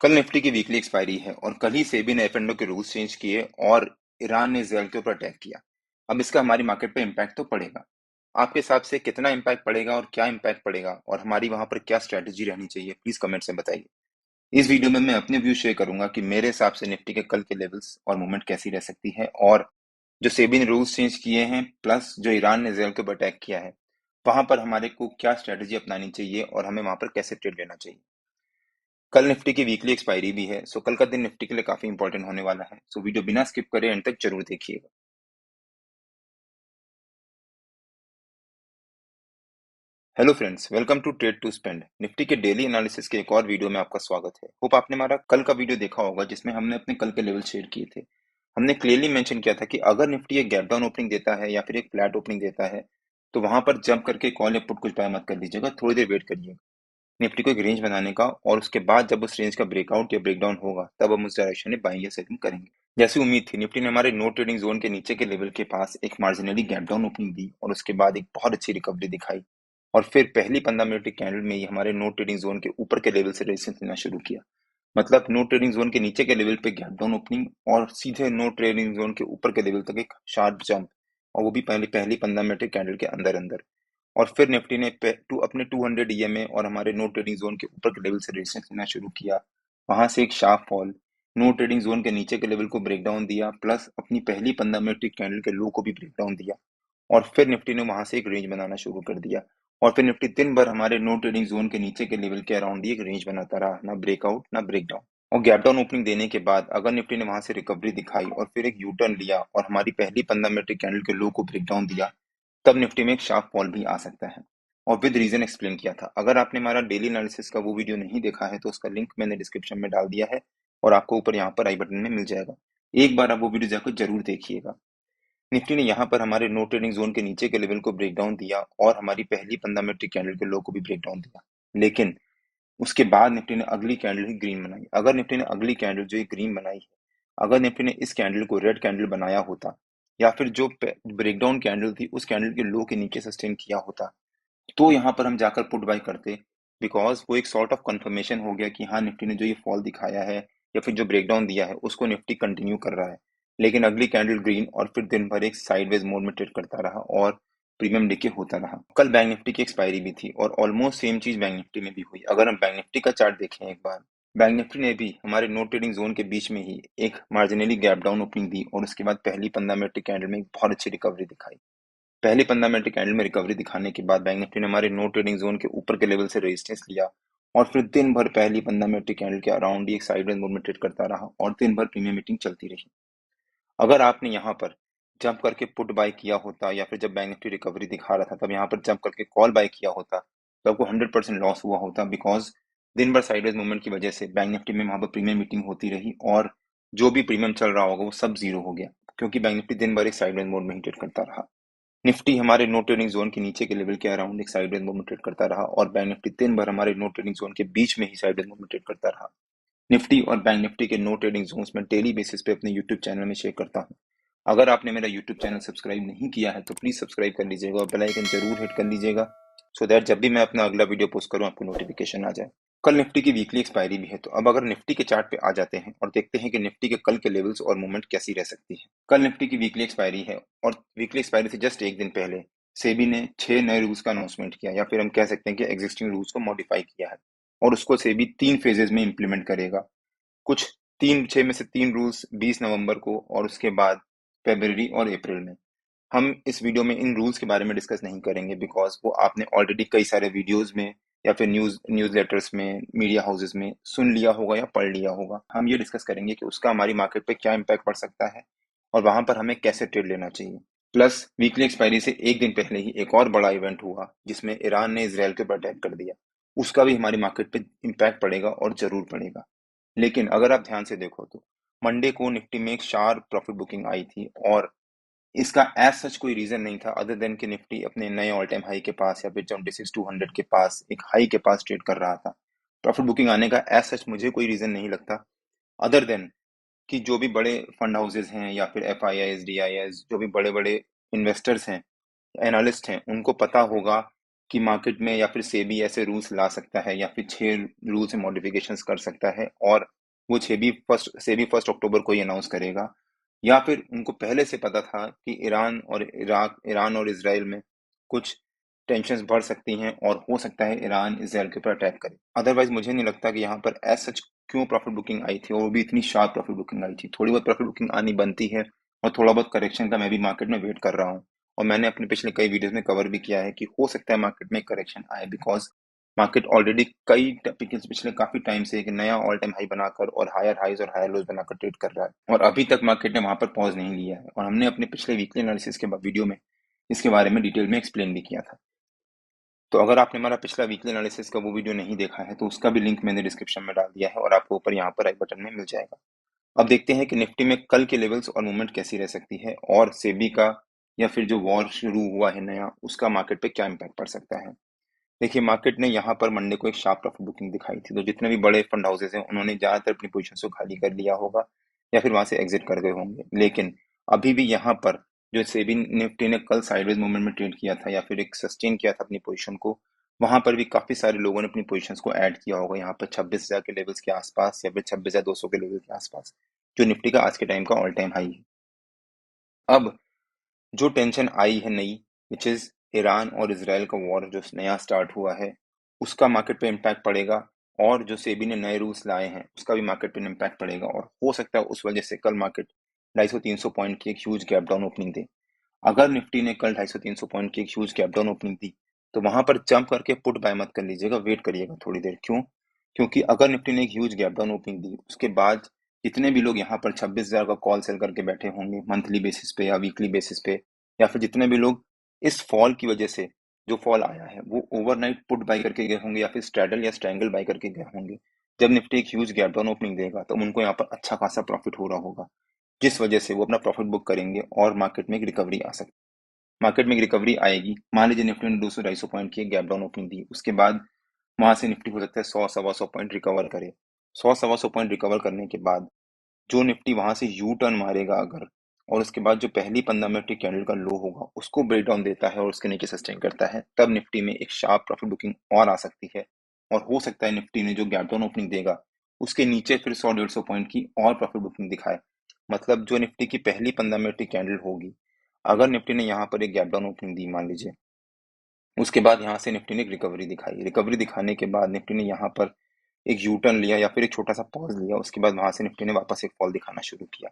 कल निफ्टी की weekly expiry है और कल ही सेबी ने एफ&ओ के रूल्स चेंज किए और ईरान ने इजरायल के ऊपर अटैक किया। अब इसका हमारी मार्केट पे इम्पैक्ट तो पड़ेगा। आपके हिसाब से कितना इम्पैक्ट पड़ेगा और क्या इम्पैक्ट पड़ेगा और हमारी वहां पर क्या स्ट्रेटेजी रहनी चाहिए, प्लीज कमेंट्स में बताइए। इस वीडियो में मैं अपने व्यू शेयर करूंगा कि मेरे हिसाब से निफ्टी के कल के लेवल्स और मूवमेंट कैसी रह सकती है, और जो सेबी ने रूल्स चेंज किए हैं प्लस जो ईरान ने इजरायल के ऊपर अटैक किया है वहां पर हमारे को क्या स्ट्रेटेजी अपनानी चाहिए और हमें वहां पर कैसे ट्रेड लेना चाहिए। कल निफ्टी की वीकली एक्सपायरी भी है, सो कल का दिन निफ्टी के लिए काफी इंपॉर्टेंट होने वाला है। सो वीडियो बिना स्किप करे एंड तक जरूर देखिएगा। Hello friends, welcome to trade to spend. Nifty के डेली एनालिसिस के एक और वीडियो में आपका स्वागत है। होप आपने हमारा कल का वीडियो देखा होगा जिसमें हमने अपने कल के लेवल शेयर किए थे। हमने क्लियरली मेंशन किया था कि अगर निफ्टी एक गैप डाउन ओपनिंग देता है या फिर एक फ्लैट ओपनिंग देता है तो वहां पर जंप करके कॉल या पुट कुछ बाय मत कर लीजिएगा, थोड़ी देर वेट करिएगा निफ्टी को एक रेंज बनाने का, और उसके बाद जब उस रेंज का ब्रेकआउट या ब्रेकडाउन होगा तब हम उस डायरेक्शन में बाइंग या सेलिंग करेंगे। जैसी उम्मीद थी, निफ्टी ने हमारे नो ट्रेडिंग जोन के नीचे के लेवल के पास एक मार्जिनली गैप डाउन ओपनिंग दी और उसके बाद एक बहुत अच्छी रिकवरी दिखाई, और फिर पहली 15 मिनट की कैंडल में ही हमारे नो ट्रेडिंग जोन के ऊपर के लेवल से रेजिस्टेंस लेना शुरू किया। मतलब नो ट्रेडिंग जोन के नीचे के लेवल पे गैप डाउन ओपनिंग और सीधे नो ट्रेडिंग जोन के ऊपर के लेवल तक एक शार्प जंप, और वो भी पहली पहली 15 मिनट के कैंडल के अंदर अंदर। और फिर निफ्टी ने अपने 200 ईएमए और हमारे नो ट्रेडिंग जोन के ऊपर के लेवल से रेजिस्टेंस लेना शुरू किया। वहां से एक sharp fall, no trading zone के नीचे के लेवल को ब्रेक डाउन दिया, प्लस अपनी पहली 15 मिनट की कैंडल के लो को भी ब्रेक डाउन दिया, और फिर निफ्टी ने वहां से एक रेंज बनाना शुरू कर दिया। और फिर निफ्टी दिन भर हमारे नो ट्रेडिंग जोन के नीचे के लेवल के अराउंड ही एक रेंज बनाता रहा, ना ब्रेकआउट ना ब्रेकडाउन। और गैप डाउन ओपनिंग देने के बाद अगर निफ्टी ने वहां से रिकवरी दिखाई और फिर एक यू टर्न लिया और हमारी पहली 15 मिनट की कैंडल के लो को ब्रेक डाउन दिया, तब निफ्टी में एक शार्प फॉल भी आ सकता है। और विद रीजन एक्सप्लेन किया था। अगर आपने हमारा डेली एनालिसिस का वो वीडियो नहीं देखा है तो उसका लिंक मैंने डिस्क्रिप्शन में डाल दिया है और आपको ऊपर यहाँ पर आई बटन में मिल जाएगा। एक बार आप वो वीडियो जाकर जरूर देखिएगा। निफ्टी ने यहाँ पर हमारे नो ट्रेडिंग जोन के नीचे के लेवल को ब्रेक डाउन दिया और हमारी पहली 15 मिनट की कैंडल के लो को भी ब्रेक डाउन दिया, लेकिन उसके बाद निफ्टी ने अगली कैंडल ही ग्रीन बनाई। अगर निफ्टी ने अगली कैंडल जो ये ग्रीन बनाई है, अगर निफ्टी ने इस कैंडल को रेड कैंडल बनाया होता या फिर जो ब्रेकडाउन कैंडल थी उस कैंडल के लो के नीचे सस्टेन किया होता, तो यहाँ पर हम जाकर पुट बाय करते, बिकॉज वो एक सॉर्ट ऑफ कंफर्मेशन हो गया कि हाँ, निफ्टी ने जो ये फॉल दिखाया है या फिर जो ब्रेकडाउन दिया है उसको निफ्टी कंटिन्यू कर रहा है। लेकिन अगली कैंडल ग्रीन और फिर दिन भर एक साइडवेज मोड में ट्रेड करता रहा और प्रीमियम डीके होता रहा। कल बैंक निफ्टी की एक्सपायरी भी थी और ऑलमोस्ट सेम चीज बैंक निफ्टी में भी हुई। अगर हम बैंक निफ्टी का चार्ट देखें एक बार, बैंक निफ्टी ने भी हमारे नो ट्रेडिंग जोन के बीच में ही एक मार्जिनली गैप डाउन ओपनिंग दी और उसके बाद पहली 15 मिनट की कैंडल में एक बहुत अच्छी रिकवरी दिखाई। पहली 15 मिनट की कैंडल में रिकवरी दिखाने के बाद बैंक निफ्टी ने हमारे नो ट्रेडिंग जोन के ऊपर के लेवल से रेजिस्टेंस लिया और फिर दिन भर पहली 15 मिनट की कैंडल के अराउंड ही एक साइडवेज मोड में ट्रेड करता रहा और दिन भर प्रीमियम मीटिंग चलती रही। अगर आपने यहाँ पर जंप करके पुट बाय किया होता या फिर जब बैंक निफ्टी रिकवरी दिखा रहा था तब यहाँ पर जंप करके कॉल बाय किया होता, तो आपको 100% लॉस हुआ होता, बिकॉज दिन भर साइडवेज मूवमेंट की वजह से बैंक निफ्टी में वहां पर प्रीमियम मीटिंग होती रही और जो भी प्रीमियम चल रहा होगा वो सब जीरो हो गया, क्योंकि बैंक निफ्टी दिन भर एक साइडवेज मोड में ही ट्रेड करता रहा। निफ्टी हमारे नो ट्रेडिंग जोन के नीचे के लेवल के अराउंड एक साइडवेज मूव में ट्रेड करता रहा और बैंक निफ्टी दिन भर हमारे नो ट्रेडिंग जोन के बीच में ही साइडवेज मूव में ट्रेड करता रहा। निफ्टी और बैंक निफ्टी के नो ट्रेडिंग जोन्स में डेली बेसिस पे अपने यूट्यूब चैनल में शेयर करता हूँ। अगर आपने मेरा यूट्यूब चैनल सब्सक्राइब नहीं किया है तो प्लीज सब्सक्राइब कर लीजिएगा और बेल आइकन जरूर हिट कर लीजिएगा, सो दैट जब भी मैं अपना अगला वीडियो पोस्ट करूँ आपको नोटिफिकेशन आ जाए। कल निफ्टी की वीकली एक्सपायरी भी है, तो अब अगर निफ्टी के चार्ट पे आ जाते हैं और देखते हैं कि निफ्टी के कल के लेवल्स और मूवमेंट कैसी रह सकती है। कल निफ्टी की वीकली एक्सपायरी है और वीकली एक्सपायरी से जस्ट एक दिन पहले सेबी ने 6 नए रूल्स का अनाउंसमेंट किया, या फिर हम कह सकते हैं कि एग्जिस्टिंग रूल्स को मॉडिफाई किया है, और उसको सेबी 3 फेजेज में इंप्लीमेंट करेगा। कुछ 6 में से 3 रूल्स 20 नवंबर को और उसके बाद फरवरी और अप्रैल में। हम इस वीडियो में इन रूल्स के बारे में डिस्कस नहीं करेंगे, बिकॉज वो आपने ऑलरेडी कई सारे वीडियोस में या फिर न्यूज लेटर्स में, मीडिया हाउसेस में सुन लिया होगा या पढ़ लिया होगा। हम ये डिस्कस करेंगे कि उसका हमारी मार्केट पे क्या इम्पैक्ट पड़ सकता है और वहां पर हमें कैसे ट्रेड लेना चाहिए। प्लस वीकली एक्सपायरी से एक दिन पहले ही एक और बड़ा इवेंट हुआ जिसमें ईरान ने इसराइल के ऊपर अटैक कर दिया। उसका भी हमारी मार्केट पे इम्पैक्ट पड़ेगा और जरूर पड़ेगा। लेकिन अगर आप ध्यान से देखो तो मंडे को निफ्टी में एक शार्प प्रॉफिट बुकिंग आई थी, और इसका एज सच कोई रीजन नहीं था अदर देन कि निफ्टी अपने नए ऑल टाइम हाई के पास या फिर 26,200 के पास एक हाई के पास ट्रेड कर रहा था। प्रॉफिट बुकिंग आने का एज सच मुझे कोई रीजन नहीं लगता अदर देन कि जो भी बड़े फंड हाउसेज हैं या फिर F I eyes, D I S, जो भी बड़े बड़े इन्वेस्टर्स हैं, एनालिस्ट हैं, उनको पता होगा कि मार्केट में या फिर सेबी ऐसे रूल्स ला सकता है या फिर 6 रूल्स में मॉडिफिकेशंस कर सकता है और वो सेबी फर्स्ट अक्टूबर को ही अनाउंस करेगा, या फिर उनको पहले से पता था कि ईरान और इसराइल में कुछ टेंशन्स बढ़ सकती हैं और हो सकता है ईरान इसराइल के ऊपर अटैक करे। अदरवाइज मुझे नहीं लगता कि यहाँ पर एज सच क्यों प्रॉफिट बुकिंग आई थी, और वो भी इतनी शार्प प्रॉफिट बुकिंग आई थी। थोड़ी बहुत प्रॉफिट बुकिंग आनी बनती है और थोड़ा बहुत करेक्शन का मैं भी मार्केट में वेट कर रहा हूँ, और मैंने अपने पिछले कई वीडियोस में कवर भी किया है कि हो सकता है मार्केट में करेक्शन आए, बिकॉज मार्केट ऑलरेडी पिछले काफी टाइम से एक नया ऑल टाइम हाई बनाकर और हायर हाइज और हायर लोज बनाकर ट्रेड कर रहा है, और अभी तक मार्केट ने वहां पर पॉज नहीं लिया है, और हमने अपने पिछले वीकली एनालिसिस के वीडियो में इसके बारे में डिटेल में एक्सप्लेन भी किया था। तो अगर आपने हमारा पिछला वीकली एनालिसिस का वो वीडियो नहीं देखा है तो उसका भी लिंक मैंने डिस्क्रिप्शन में डाल दिया है और आपको ऊपर यहाँ पर आई बटन में मिल जाएगा। अब देखते हैं कि निफ्टी में कल के लेवल्स और मूवमेंट कैसी रह सकती है, और सेबी का या फिर जो वॉर शुरू हुआ है नया, उसका मार्केट पे क्या इम्पैक्ट पड़ सकता है। देखिए, मार्केट ने यहाँ पर मंडे को एक शार्प प्रॉफिट बुकिंग दिखाई थी, तो जितने भी बड़े फंड हाउसेस हैं उन्होंने ज्यादातर अपनी पोजीशन को खाली कर लिया होगा या फिर वहां से एग्जिट कर गए होंगे। लेकिन अभी भी यहाँ पर जो सेबी निफ्टी ने कल साइडवेज मूवमेंट में ट्रेड किया था या फिर एक सस्टेन किया था अपनी पोजीशन को, वहां पर भी काफी सारे लोगों ने अपनी पोजीशंस को ऐड किया होगा यहाँ पर 26,000 के लेवल्स के आसपास या फिर 26,200 के लेवल के आसपास, जो निफ्टी का आज के टाइम का ऑल टाइम हाई है। अब जो टेंशन आई है नई, विच इज ईरान और इसराइल का वॉर जो नया स्टार्ट हुआ है, उसका मार्केट पे इम्पैक्ट पड़ेगा, और जो सेबी ने नए रूल्स लाए हैं उसका भी मार्केट पे इम्पैक्ट पड़ेगा, और हो सकता है उस वजह से कल मार्केट 250-300 पॉइंट की एक ह्यूज गैप डाउन ओपनिंग दे। अगर निफ्टी ने कल 250-300 पॉइंट की एक ह्यूज गैप डाउन ओपनिंग दी तो वहां पर जंप करके पुट बाय मत कर लीजिएगा, वेट करिएगा थोड़ी देर। क्यों? क्योंकि अगर निफ्टी ने एक ह्यूज गैप डाउन ओपनिंग दी, उसके बाद जितने भी लोग यहाँ पर 26,000 का कॉल सेल करके बैठे होंगे मंथली बेसिस पे या वीकली बेसिस पे, या फिर जितने भी लोग इस फॉल की वजह से, जो फॉल आया है वो ओवरनाइट पुट बाय करके गए होंगे या फिर स्ट्रैडल या स्ट्रैंगल बाय करके गए होंगे, जब निफ्टी एक ह्यूज गैप डाउन ओपनिंग देगा तो उनको यहाँ पर अच्छा खासा प्रॉफिट हो रहा होगा, जिस वजह से वो अपना प्रॉफिट बुक करेंगे और मार्केट में एक रिकवरी आ सकती है। मार्केट में एक रिकवरी आएगी। मान लीजिए निफ्टी ने 200-250 पॉइंट की एक गैप डाउन ओपनिंग दी, उसके बाद वहां से निफ्टी हो सकता है 100-125 पॉइंट रिकवर करे। 100-125 पॉइंट रिकवर करने के बाद जो निफ्टी वहां से यू टर्न मारेगा अगर, और उसके बाद जो पहली 15 मिनट की कैंडल का लो होगा उसको ब्रेक डाउन देता है और उसके नीचे सस्टेन करता है, तब निफ्टी में एक शार्प प्रॉफिट बुकिंग और आ सकती है, और हो सकता है निफ्टी ने जो गैप डाउन ओपनिंग देगा उसके नीचे फिर 100-150 पॉइंट की और प्रॉफिट बुकिंग दिखाए। मतलब जो निफ्टी की पहली 15 मिनट की कैंडल होगी, अगर निफ्टी ने यहाँ पर एक गैप डाउन ओपनिंग दी मान लीजिए, उसके बाद यहाँ से निफ्टी ने एक रिकवरी दिखाई, रिकवरी दिखाने के बाद निफ्टी ने यहाँ पर एक यू टर्न लिया या फिर एक छोटा सा पॉज लिया, उसके बाद वहां से निफ्टी ने वापस एक फॉल दिखाना शुरू किया।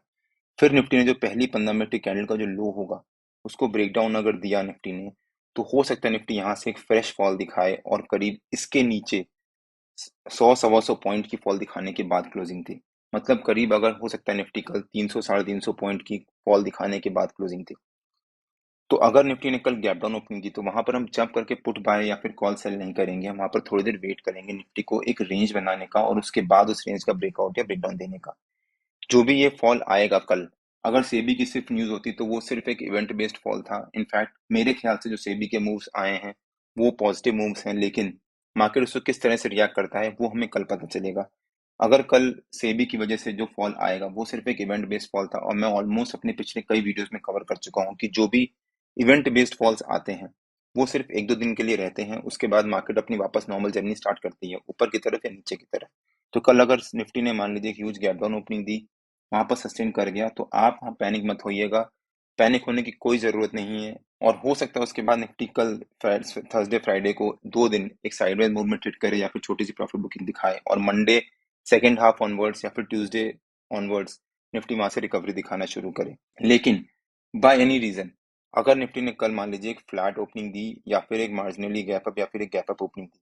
फिर निफ्टी ने जो पहली 15 मिनट की कैंडल का जो लो होगा उसको ब्रेक डाउन अगर दिया निफ्टी ने, तो हो सकता है निफ्टी यहाँ से एक फ्रेश फॉल दिखाए और करीब इसके नीचे 100-125 पॉइंट की फॉल दिखाने के बाद क्लोजिंग थी। मतलब करीब अगर हो सकता है निफ्टी कल 300-350 पॉइंट की फॉल दिखाने के बाद क्लोजिंग थी। तो अगर निफ्टी ने कल गैप डाउन ओपनिंग दी तो वहां पर हम जंप करके पुट बाय या फिर कॉल सेल नहीं करेंगे, हम वहां पर थोड़ी देर वेट करेंगे निफ्टी को एक रेंज बनाने का और उसके बाद उस रेंज का ब्रेकआउट या ब्रेकडाउन देने का। जो भी ये फॉल आएगा कल, अगर सेबी की सिर्फ न्यूज होती तो वो सिर्फ एक इवेंट बेस्ड फॉल था। इनफैक्ट मेरे ख्याल से जो सेबी के मूव्स आए हैं वो पॉजिटिव मूव्स हैं, लेकिन मार्केट उसको किस तरह से रिएक्ट करता है वो हमें कल पता चलेगा। अगर कल सेबी की वजह से जो फॉल आएगा वो सिर्फ एक इवेंट बेस्ड फॉल था, और मैं ऑलमोस्ट अपने पिछले कई वीडियोस में कवर कर चुका हूँ कि जो भी इवेंट बेस्ड फॉल्स आते हैं वो सिर्फ 1-2 दिन के लिए रहते हैं, उसके बाद मार्केट अपनी वापस नॉर्मल जर्नी स्टार्ट करती है ऊपर की तरफ या नीचे की तरफ। तो कल अगर निफ्टी ने मान लीजिए ह्यूज गैप डाउन ओपनिंग दी, वहां पर सस्टेन कर गया, तो आप वहां पैनिक मत होइएगा। पैनिक होने की कोई जरूरत नहीं है, और हो सकता है उसके बाद निफ्टी कल थर्सडे फ्राइडे को 2 दिन एक साइडवेज मूवमेंट हिट करे या फिर छोटी सी प्रॉफिट बुकिंग दिखाए, और मंडे सेकेंड हाफ ऑनवर्ड्स या फिर ट्यूसडे ऑनवर्ड्स निफ्टी वहां से रिकवरी दिखाना शुरू करे। लेकिन बाय एनी रीजन अगर निफ्टी ने कल मान लीजिए एक फ्लैट ओपनिंग दी या फिर एक मार्जिनली गैप अप या फिर एक गैप अप ओपनिंग दी,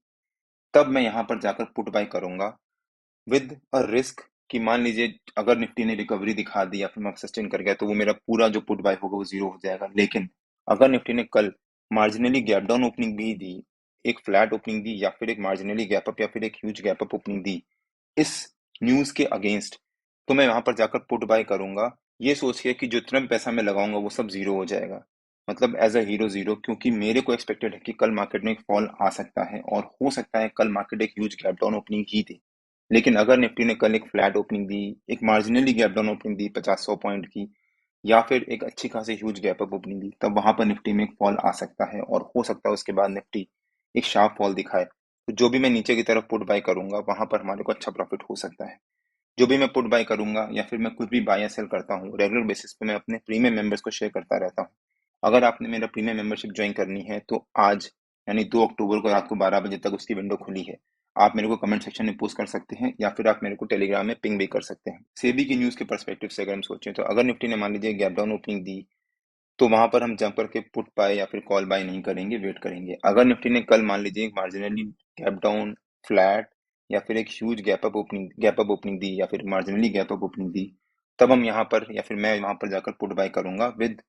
तब मैं यहाँ पर जाकर पुट बाय करूंगा विद अ रिस्क कि मान लीजिए अगर निफ्टी ने रिकवरी दिखा दी या फिर मैं सस्टेन कर गया तो वो मेरा पूरा जो पुट बाय होगा वो जीरो हो जाएगा। लेकिन अगर निफ्टी ने कल मार्जिनली गैप डाउन ओपनिंग भी दी, एक फ्लैट ओपनिंग दी या फिर एक मार्जिनली गैप अप या फिर एक ह्यूज गैप अप ओपनिंग दी इस न्यूज के अगेंस्ट, तो मैं वहां पर जाकर पुट बाय करूंगा, ये सोच के कि जितना भी पैसा मैं लगाऊंगा वो सब जीरो हो जाएगा। मतलब एज अ हीरो जीरो, क्योंकि मेरे को एक्सपेक्टेड है कि कल मार्केट में एक फॉल आ सकता है और हो सकता है कल मार्केट एक ह्यूज गैप डाउन ओपनिंग ही दे। लेकिन अगर निफ्टी ने कल एक फ्लैट ओपनिंग दी, एक मार्जिनली गैप डाउन ओपनिंग दी 50-100 पॉइंट की, या फिर एक अच्छी खासी ह्यूज गैप अप ओपनिंग दी, तब वहां पर निफ्टी में एक फॉल आ सकता है और हो सकता है उसके बाद निफ्टी एक शार्प फॉल दिखाए, तो जो भी मैं नीचे की तरफ पुट बाय करूंगा वहां पर हमारे को अच्छा प्रॉफिट हो सकता है। जो भी मैं पुट बाय करूंगा या फिर मैं कुछ भी बाय या सेल करता हूँ, रेगुलर बेसिस पे मैं अपने प्रीमियम मेंबर्स को शेयर करता रहता हूँ। अगर आपने मेरा प्रीमियम मेंबरशिप ज्वाइन करनी है तो आज यानी 2 अक्टूबर को रात को 12 बजे तक उसकी विंडो खुली है। आप मेरे को कमेंट सेक्शन में पोस्ट कर सकते हैं या फिर आप मेरे को टेलीग्राम में पिंग भी कर सकते हैं। सेबी की न्यूज़ के पर्सपेक्टिव से अगर हम सोचें तो अगर निफ्टी ने मान लीजिए गैप डाउन ओपनिंग दी, तो वहां पर हम जंप करके पुट बाय या फिर कॉल बाय नहीं करेंगे, वेट करेंगे। अगर निफ्टी ने कल मान लीजिए मार्जिनली गैप डाउन, फ्लैट या फिर एक ह्यूज गैप अप ओपनिंग दी या फिर मार्जिनली गैप अप ओपनिंग दी, तब हम यहाँ पर या फिर मैं वहां पर जाकर पुट बाय करूंगा विद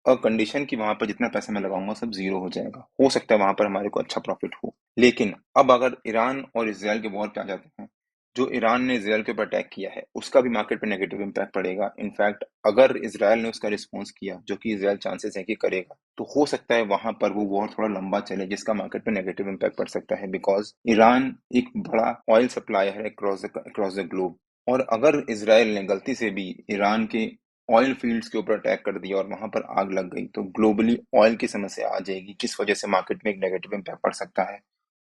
कंडीशन कि वहां पर जितना पैसा मैं लगाऊंगा सब जीरो हो जाएगा। हो सकता है वहां पर हमारे को अच्छा प्रॉफिट हो। लेकिन अब अगर ईरान और इसराइल के वॉर पे आ जाते हैं, जो ईरान ने इसराइल के ऊपर अटैक किया है उसका भी मार्केट पे नेगेटिव इम्पैक्ट पड़ेगा। इनफैक्ट अगर इसराइल ने उसका रिस्पॉन्स किया, जो कि इसराइल चांसेस है कि करेगा, तो हो सकता है वहां पर वो वॉर थोड़ा लंबा चले, जिसका मार्केट पे नेगेटिव इम्पैक्ट पड़ सकता है। बिकॉज ईरान एक बड़ा ऑयल सप्लायर है अक्रॉस द ग्लोब। और अगर इसराइल ने गलती से भी ईरान के ऑयल फील्ड्स के ऊपर अटैक कर दिया और वहां पर आग लग गई, तो ग्लोबली ऑयल की समस्या आ जाएगी, जिस वजह से मार्केट में एक नेगेटिव इम्पैक्ट पड़ सकता है।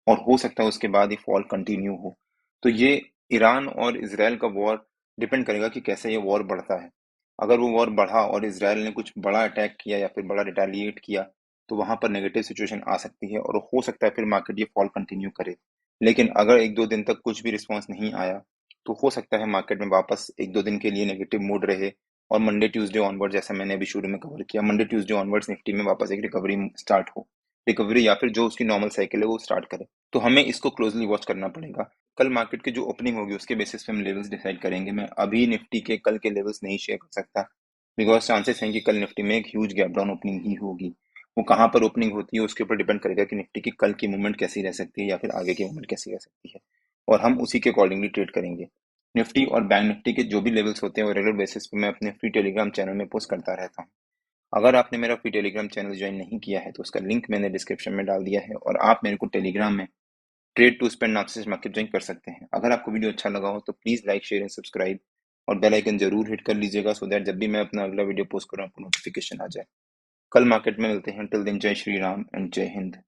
और हो सकता है उसके बाद ये फॉल कंटिन्यू हो। तो ये ईरान और इसराइल का वॉर डिपेंड करेगा कि कैसे ये वॉर बढ़ता है। अगर वो वॉर बढ़ा और इसराइल ने कुछ बड़ा अटैक किया या फिर बड़ा रिटेलिएट किया, तो वहां पर नेगेटिव सिचुएशन आ सकती है और हो सकता है फिर मार्केट ये फॉल कंटिन्यू करे। लेकिन अगर एक दो दिन तक कुछ भी रिस्पॉन्स नहीं आया, तो हो सकता है मार्केट में वापस एक दो दिन के लिए नेगेटिव मूड रहे और मंडे ट्यूसडे ऑनवर्ड, जैसा मैंने अभी शुरू में कवर किया, मंडे ट्यूसडे ऑनवर्ड्स निफ्टी में वापस एक रिकवरी या फिर जो उसकी नॉर्मल साइकिल है वो स्टार्ट करे। तो हमें इसको क्लोजली वॉच करना पड़ेगा। कल मार्केट की जो ओपनिंग होगी उसके बेसिस पे हम लेवल्स डिसाइड करेंगे। मैं अभी निफ्टी के कल के लेवल्स नहीं शेयर कर सकता, बिकॉज चांसेस हैं कि कल निफ्टी में एक ह्यूज गैप डाउन ओपनिंग ही होगी। वो कहाँ पर ओपनिंग होती है उसके ऊपर डिपेंड करेगा कि निफ्टी की कल की मूवमेंट कैसी रह सकती है या फिर आगे की मूवमेंट कैसी रह सकती है, और हम उसी के अकॉर्डिंगली ट्रेड करेंगे। निफ्टी और बैंक निफ्टी के जो भी लेवल्स होते हैं वो रेगुलर बेसिस पे मैं अपने फ्री टेलीग्राम चैनल में पोस्ट करता रहता हूँ। अगर आपने मेरा फ्री टेलीग्राम चैनल ज्वाइन नहीं किया है तो उसका लिंक मैंने डिस्क्रिप्शन में डाल दिया है, और आप मेरे को टेलीग्राम में ट्रेड टू स्पेंड नाम से मार्केट ज्वाइन कर सकते हैं। अगर आपको वीडियो अच्छा लगा हो तो please like share and subscribe और बेल आइकन जरूर हिट कर लीजिएगा, सो दैट जब भी मैं अपना अगला वीडियो पोस्ट करूँ आपको नोटिफिकेशन आ जाए। कल मार्केट में मिलते हैं। टिल दिन जय श्री राम एंड जय हिंद।